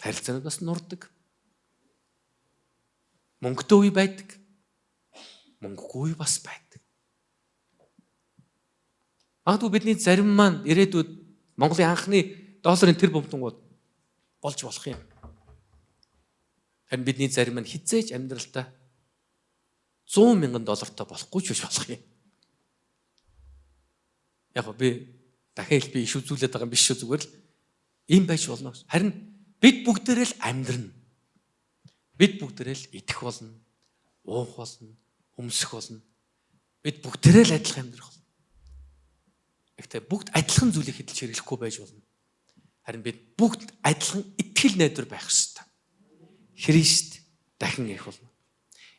Харилцаанууд бас нурдаг. Мөнгөтэй үе байдаг. Мөнгөгүй үе бас байдаг. Магадгүй бидний зарим маань ирээдүйд Монголын анхны долларын тэр бомтонгууд болж болох юм. Харин бидний зарим нь хизээж амьдралдаа $100,000 болохгүй ч болох юм. Яг би дахиад би иш үзүүлээд байгаа юм биш шүү, зүгээр л ийм байж болно. Харин бид бүгдээрээ л амьдрна. Бид бүгдээрээ л идэх болно, уух болно, өмсөх болно. Бид бүгдээрээ л адилхан амьдрах болно. Гэхдээ бүгд адилхан зүйлийг хөдөлж хэрэглэхгүй байж болно. Харин бид бүгд адилхан итгэл найдвар байх ёстой. Христ дахин ирэх болно.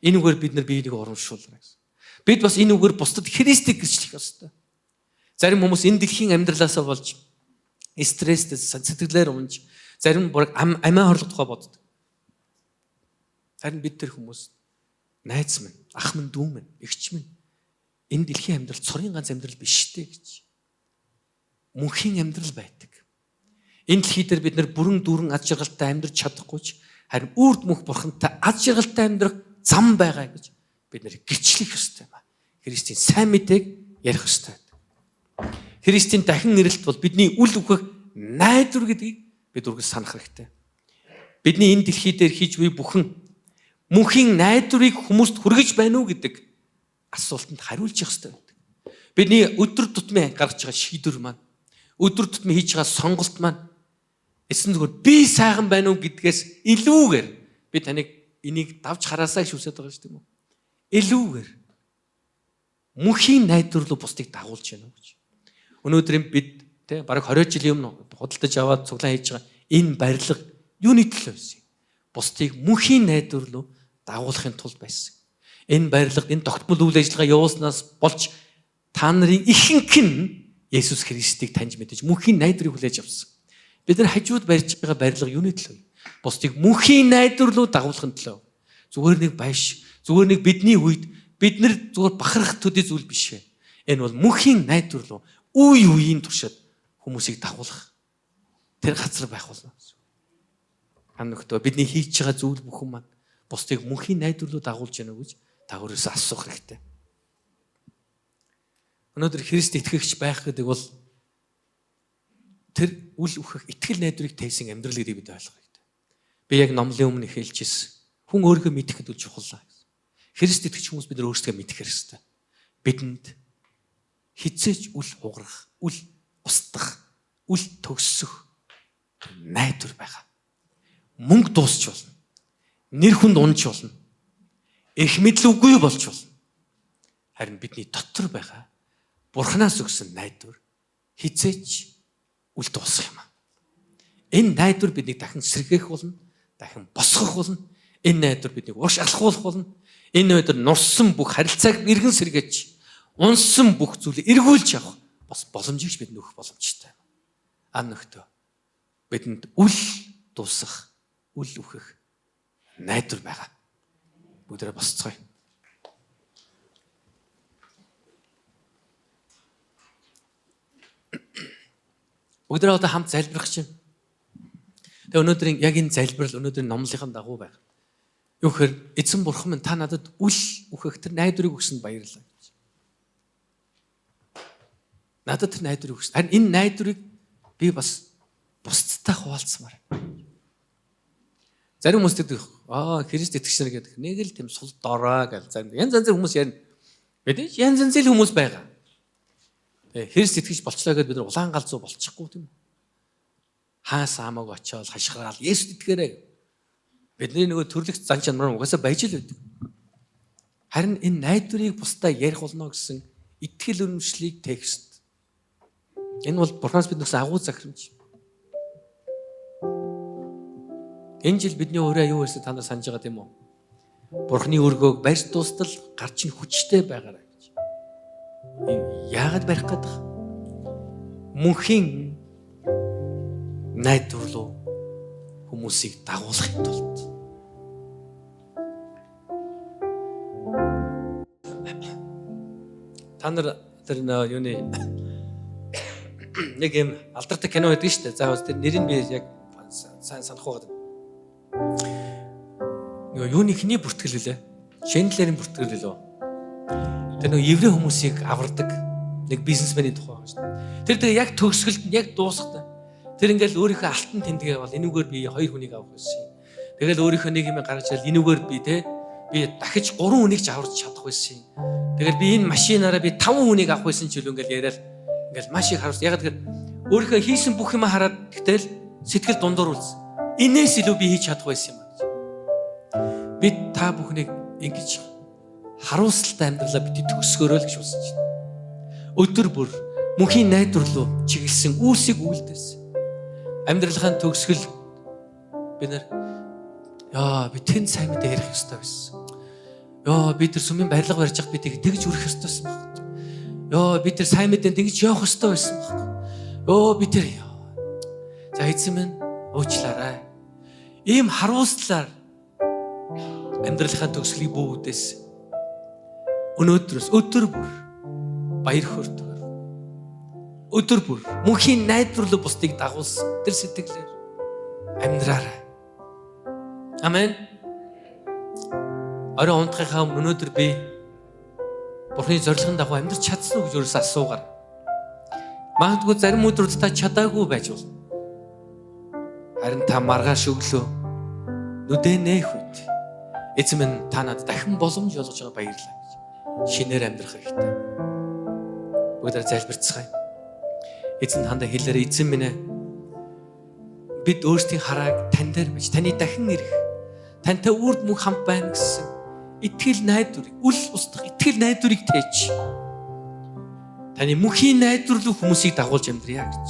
Энэ үгээр бид нар биеийг урамшуулна гэсэн. Бид бас энэ үгээр бусдад Христийг гэрчлэх ёстой. Зарим хүмүүс энэ дэлхийн амьдралаасаа болж стресстэй сэтгэлээр унж, зарим бүр амиа хорлох тухай боддог. Харин бид тэр хүмүүс найз минь, ах минь, дүү минь, эгч минь энэ дэлхийн амьдрал цорын ганц амьдрал биш дээ гэж. Мөнхийн амьдрал байдаг. Энэ дэлхий дээр бид нар бүрэн дүүрэн аз жаргалтай амьдрч чадахгүй ч харин үрд мөнх Бурхантай аз жаргалтай амьдрах зам байгаа гэж бид нар гэрчлэх ёстой юм. Христийн сайн мэдээг ярих ёстой. Христийн дахин ирэлт бол бидний үл өгөх найдвар гэдгийг бид үргэлж санах хэрэгтэй. Бидний энэ дэлхий дээр хийж буй бүхэн мөнхийн найдварыг хүмүүст хүргэж байна уу гэдэг асуултанд хариулж явах хэрэгтэй байдаг. Бидний өдөр тутмын гаргаж байгаа шийдвэр маань, өдөр тутмын хийж байгаа сонголт маань эсэнд зүгээр би сайхан байна уу гэдгээс илүүгээр би таныг энийг давж хараасаа гэж үсэд байгаа шүү дээ. Илүүгээр мөнхийн найдвар руу бусдыг дагуулж байна гэж. Өнөөдөр бид бараг 20 жилийн өмнө худалдаж аваад цуглаан хийж байгаа энэ барилга юуны төлөө байсан юм? Бусдыг мөнхийн найдвар руу дагуулахын тулд байсан. Энэ барилгад энэ тогтмол үйл ажиллагаа явуулснаас болж та нарын ихэнх нь Есүс Христийг таньж мэдэж мөнхийн найдварыг хүлээж авсан. Бид нар хажууд барьж байгаа барилга юуны төлөө? Бусдыг мөнхийн найдвар руу дагуулахын төлөө. Зүгээр нэг байш, зүгээр нэг бидний үед бид нар зүгээр бахарх төдий зүйл биш вэ? Энэ бол мөнхийн найдвар руу үе үеийн туршид хүмүүсийг дагуулах тэр газар байх болно. Хамногтөө бидний хийж байгаа зүйл бүхэн маань бусдыг мөнхийн найдвар руу дагуулж яана гэж та өөрөөсөө асуух хэрэгтэй. Өнөөдөр Христ итгэгч байх гэдэг бол тэр үл өгөх итгэл найдварыг тайсан амьдрал гэдгийг бид ойлгох хэрэгтэй. Би яг номлын өмнө хэлчихсэн. Хүн өөрийгөө мэдэх гэдэг чухал. Христ итгэж хүмүүс бид нар өөрсдөө мэдэх хэрэгтэй. Бидэнд хизээч үл хугарах, үл устгах, үл төгсөх найдвар байгаа. Мөнгө дуусч болно. нэр хүнд унж болно. Их мэдл үгүй болж болно. Харин бидний дотор байгаа Бурханаас өгсөн найдвар хизээч үл дуусах юм. Энэ найдвар биднийг дахин сэргээх болно, дахин босгох болно. Энэ найдвар биднийг урш алхуулах болно. Энэ найдвар нурсан бүх харилцааг эргэн сэргээж, унсан бүх зүйлийг эргүүлж авах бас боломжийг бид нөхөх боломжтой. Ам нөхдөө бидэнд үл дуусах, үл үхэх найдвар байгаа. Бүгдээ босцгоё. Бүгдээ одоо хамт залбирах чинь. Тэгээ өнөөдрийн яг энэ залбирал өнөөдрийн номлолын дагуу байна. Юу гэхээр эзэн бурхан минь та надад үл үхэх тэр найдварыг өгсөнд баярлалаа гэж. Надад тэр найдварыг өгсөн. Харин энэ найдварыг би бас бусдтай хуваалцмаар. Зарим хүмүүс гэдэг Христ итгэгч нар гэдэг нэг л тийм сул дорой гэл янз янзын хүмүүс ярина. Мэдээж янз янзын хүмүүс байгаа. Христ итгэж болчлоо гэдээ бид нар улаан галзуу болчихгүй тийм үү? Хаас хамааг очиод хашгираал Есүс итгээрэй. Бидний нөгөө төрлөх зан чанар угаасаа байж л байдаг. Харин энэ найдварыг бусдаа ярих болно гэсэн итгэл үнэмшлийг текст. Энэ бол Бурханаас бид өгсөн агуу захирамж. Энэ жил бидний өөрөө юу гэсэн та нар санаж байгаа тийм үү? Бурханы өргөөг барьж дуустал гарч ин хүчтэй байгаарай гэж. Яагаад барих гэдэг? Мөнхийн найдвар руу хүмүүсийг дагуулахын тулд. Та нар тэр юуны нэг юм алдартай кино байдаг шүү дээ. Заавал тэр нэрийг би яг сайн санах байгаа. Юуны хний бүртгэл үлээ. Шэндлэрийн бүртгэл үлээ. Тэр нэг еврей хүмүүсийг авардаг нэг бизнесменийн тухай байгаа шүү дээ. Тэр тэгээ яг төгсгөлд яг дуусахтаа. Тэр ингээл өөрийнхөө алтан тэмдгээ бол энүүгээр би 2 хүнийг авах байсан. Тэгэл өөрийнхөө нэг юм гаргаж ирэл энүүгээр би дахиж 3 хүнийг ч аварч чадах байсан. Тэгэл би энэ машинаараа би 5 хүнийг авах байсан ч үл ингээл яриад ингээл маш их харуулсан. Яг тэр өөрийнхөө хийсэн бүх юм хараад тэгтэл сэтгэл дундуур үлдсэн. Инээс илүү би хийж чадах байсан юм аа гэж. Би та бүхнийг ингэж харуулсалтай амьдралаа бид төгсгөрөө л гэж бодсож байна. Өдөр бүр мөнхийн найдвар руу чиглэсэн үүсийг үйлдэлсэн. Амьдралын төгсгөл бид би тэн сайн мэдээ ярих ёстой байсан. Би тэр сүмийн барилга барьж явах би тэгж үрэх ёстой байсан баг. Би тэр сайн мэдээ тэгж явах ёстой байсан баг. Би тэр за эзэн минь уучлаарай. Ийм харуулслаар амьдралын төгсгөлийг бүүдээс өнөөдрөөс өдөр бүр баяр хөөртэйгээр өдөр бүр мөнхийн найдвар руу бусдыг дагуулсан тэр сэтгэлээр амьдраарай. Амен. Орой унтахынхаа өмнө өнөөдөр би Бурхны зорилгын дагуу амьдрч чадсан уу гэж өөрөөсөө асуугаар. Магадгүй зарим өдрүүд та чадаагүй байж болно. Харин та маргааш өглөө нүдэ нээх үед эзэн минь та надад дахин боломж олгож байгаа баярлалаа гэж шинээр амьдрах хэрэгтэй. Бүгдээр залбирцгаая. Эзэн тандаа хэлээрэй, эзэн минь ээ. Бид өөрсдийн харааг тань дээр бич, таны дахин ирэх, тантай үрд мөнх хамт байна гэсэн итгэл найдварыг, үл устдах итгэл найдварыг тээж. Таны мөнхийн найдвар руу хүмүүсийг дагуулж амьдрья гэж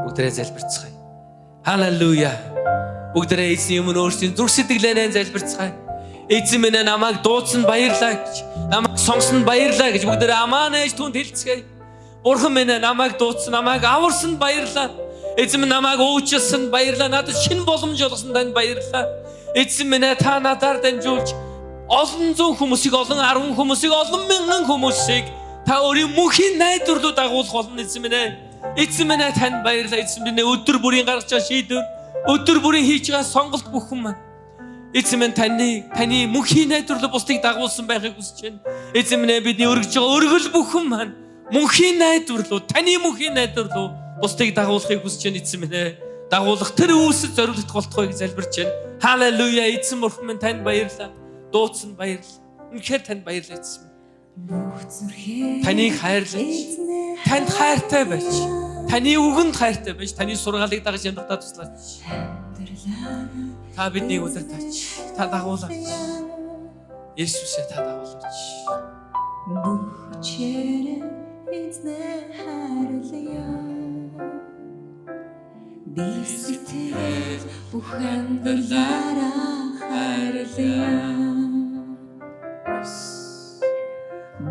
бүгдээрээ залбирцгаая. Халелуя. Бүгдээрээ эзэн өмнө өөрсдийн зүрх сэтгэлээрээ залбирцгаая. Эзэн минь намайг дуудсан баярлалаа гэж, намайг сонгосон баярлалаа гэж бүгдээрээ амаа нээж түнд хэлцгээе. Бурхан минь намайг дуудсан, намайг аварсан баярлалаа. Эзэн минь намайг уучлсан баярлалаа. Надад шинэ боломж олгосон танд баярлалаа. Эзэн минь та надаар дамжуулж олон зуун хүмүүсийг, олон 10 хүмүүсийг, олон мянган хүмүүсийг та өөрийн мөнхийн найдвар руу дагуулах болно эзэн минь. Эзэн минь танд баярлалаа. Эзэн минь өдөр бүрийн гаргаж байгаа шийдвэр, өдөр бүрийн хийж байгаа сонголт бүхэн маань эзэн минь таны мөнхийн найдвар руу бусдыг дагуулсан байхыг хүсэж байна. Эзэн минь бидний өргөж байгаа өргөл бүхэн маань мөнхийн найдвар руу, таны мөнхийн найдвар руу бусдыг дагуулахыг хүсэж байна эзэн минь. Дагуулах тэр үүсэл зориулт голтгойг залбирч байна. Халелуя. Эзэн бурхан минь танд баярлалаа. Дуудсан баярлалаа. Үнэхээр танд баярлалаа эзэн. Таныг хайрлаж, танд хайртай байж, Таны үгэнд хайртай байж, таны сургаалыг дагаж амьдрахад туслаач. Та биднийг удирдаач. Та дагуулаач. Есүсээ та дагуулаач. Бүх хүчээр эзнээ хайрлая. Би сэтгэл бүх амьдралаараа хайрлая.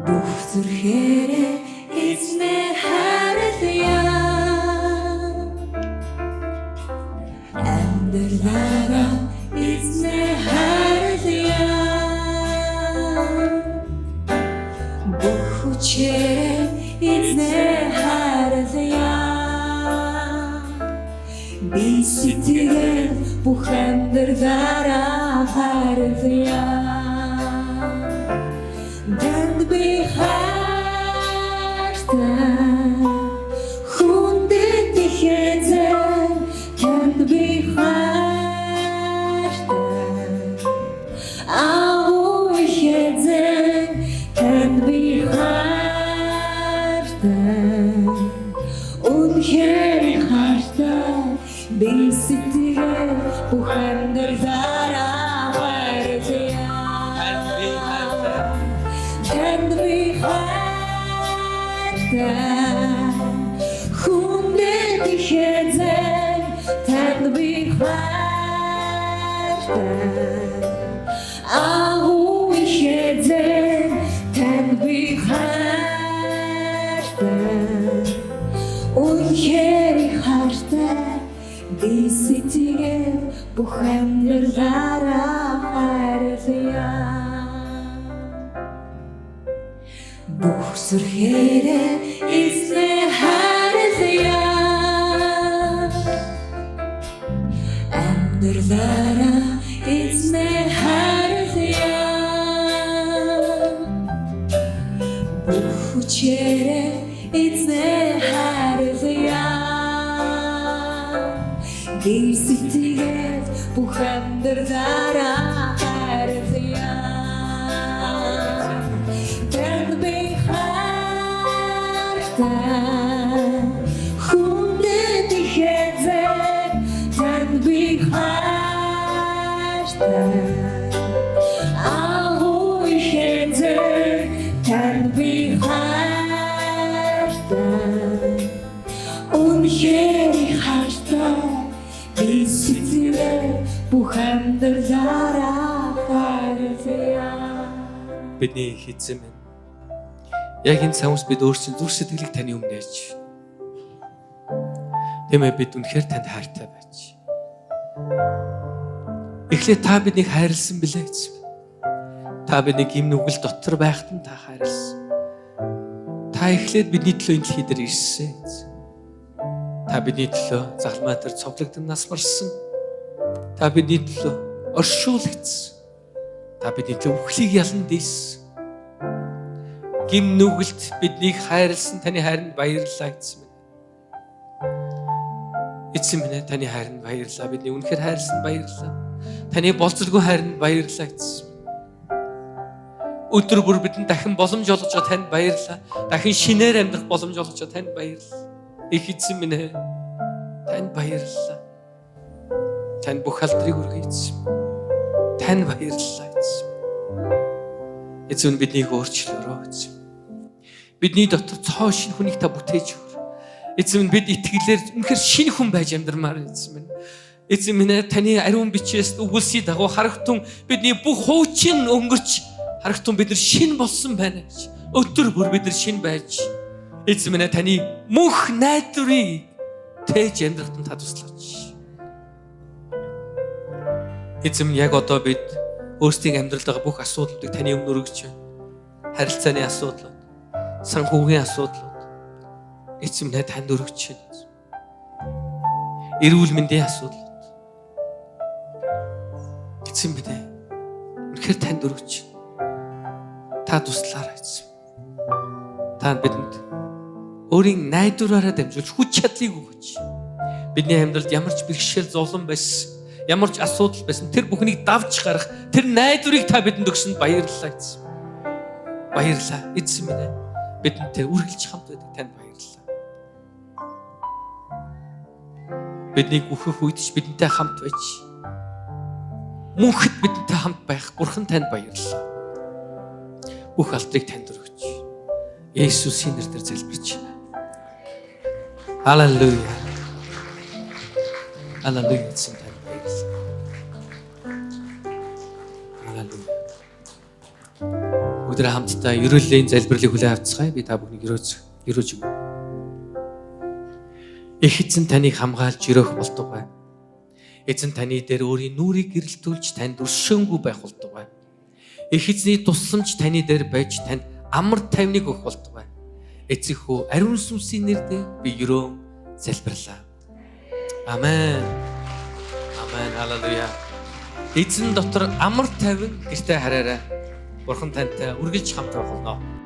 Бүх зүрхээрээ эзнээ хайрлая. Амьдралаараа эзнээ хайрлая. Бүх хүчээр эзнээ хайрлая. Би сэтгэл бүх амьдралаараа хайрлая. Танд би хайртай, хүндэт их эзэн. Танд би хайртай, агуу их эзэн. Танд би хайртай, үнэхээр хайртай. Би сэтгэл бүх амьдралаараа хайрлая. Танд би хайртай, хүндэт их эзэн. Танд би хайртай, агуу их эзэн. Танд би хайртай, үнэхээр хайртай. Би сэтгэл бүх амьдралаараа хайрлая. Бүх зүрхээрээ эзнээ хайрлая. Амьдралаараа эзнээ хайрлая. Бүх хүчээрээ эзнээ хайрлая. Би сэтгэл бүх амьдралаараа хайрлая. Танд би хайртай, хүндэт их эзэн. Танд би хайртай, агуу их эзэн. Танд би хайртай, үнэхээр хайртай. Би сэтгэл бүх амьдралаараа хайрлая. Бидний эзэн минь. Яг энэ цагаас бид өөрсдийн зүрх сэтгэлийг таны өмнө ярьж. Тэмээ бид үнэхээр танд хайртай байж. Эхлээд та биднийг хайрлсан билээ эзэн. Та биднийг юм нүгэл дотор байхад нь та хайрлсан. Та эхлээд бидний төлөө энэ дэлхий дээр ирсэн эзэн. Та бидний төлөө загламай дээр цовлогдсон нас барсан. Та бидний төлөө оршуулгдсан. Та бидний төлөө үхлийг ялан дийсэн. Гим нүгэлт биднийг хайрлсан таны хайранд баярлалаа эзэн минь. Эзэн минь таны хайранд баярлалаа. Бидний үнэхээр хайрлсан баярлалаа. Таны болцолгүй хайранд баярлалаа эзэн. Өдөр бүр бидэнд дахин боломж олгож байгаа танд баярлалаа. Дахин шинээр амьдрах боломж олгож байгаа танд баярлалаа. Их эзэн минь танд баярлалаа. Танд бүх алдрыг өргөе эзэн. Танд баярлалаа эзэн. Эзэн биднийг өөрчлөөрөө эзэн. Бидний дотор цоо шинэ хүнийг та бүтээж өг. Эзэн бид итгэлээр үнэхээр шинэ хүн байж амьдрмаар эзэн минь. Эзэн минь таны ариун бичээс үгүүлсий дагуу харагтун бидний бүх хуучин өнгөрч харагтун бид нар шинэ болсон байна гэж. Өдөр бүр бид нар шинэ байж эзэн минь таны мөнх найдварыг тээж амьдрахад та туслаач. Эзэн минь яг одоо бид өөрсдийн амьдралд байгаа бүх асуудлуудыг таны өмнө өргөж байна. Харилцааны асуудлууд, санхүүгийн асуудлууд эзэн минь танд өргөж байна. Эрүүл мэндийн асуудлууд эзэн минь үнэхээр танд өргөж байна. Та туслаарай эзэн. Та бидэнд өөрийн найдвараараа дамжуулж хүч чадлыг өгөөч. Бидний амьдралд ямар ч бэрхшээл зовлон байсан, ямар ч асуудал байсан тэр бүхнийг давж гарах тэр найдварыг та бидэнд өгсөнд баярлалаа эзэн. Баярлалаа эзэн минь. Бидэнтэй үргэлж хамт байдаг танд баярлалаа. Биднийг үхэх үед ч бидэнтэй хамт байж, мөнхөд бидэнтэй хамт байх Бурхан танд баярлалаа. Бүх алдрыг танд өргөж, Есүсийн нэрээр залбирч байна. Халелуя. Халелуя. Эзэн танд баярлалаа. Халелуя. Өдөр хамтдаа ерөөлийн залбирлыг хүлээн авцгаая. Би та бүхнийг ерөөж өгье. Их эзэн таныг хамгаалж өрөөх болтугай. Эзэн таны дээр өөрийн нүрийг гэрэлтүүлж танд өршөөнгүй байх болтугай. Их эзний тусламж таны дээр байж танд амар тайвныг өгөх болтугай. Эцэгхүү ариун сүнсийн нэрээр би өрөө залбирлаа. Амен. Амен. Халелуя. Эзэн дотор амар тайван гэртээ хараарай. Бурхан тантай үргэлж хамт байх болно.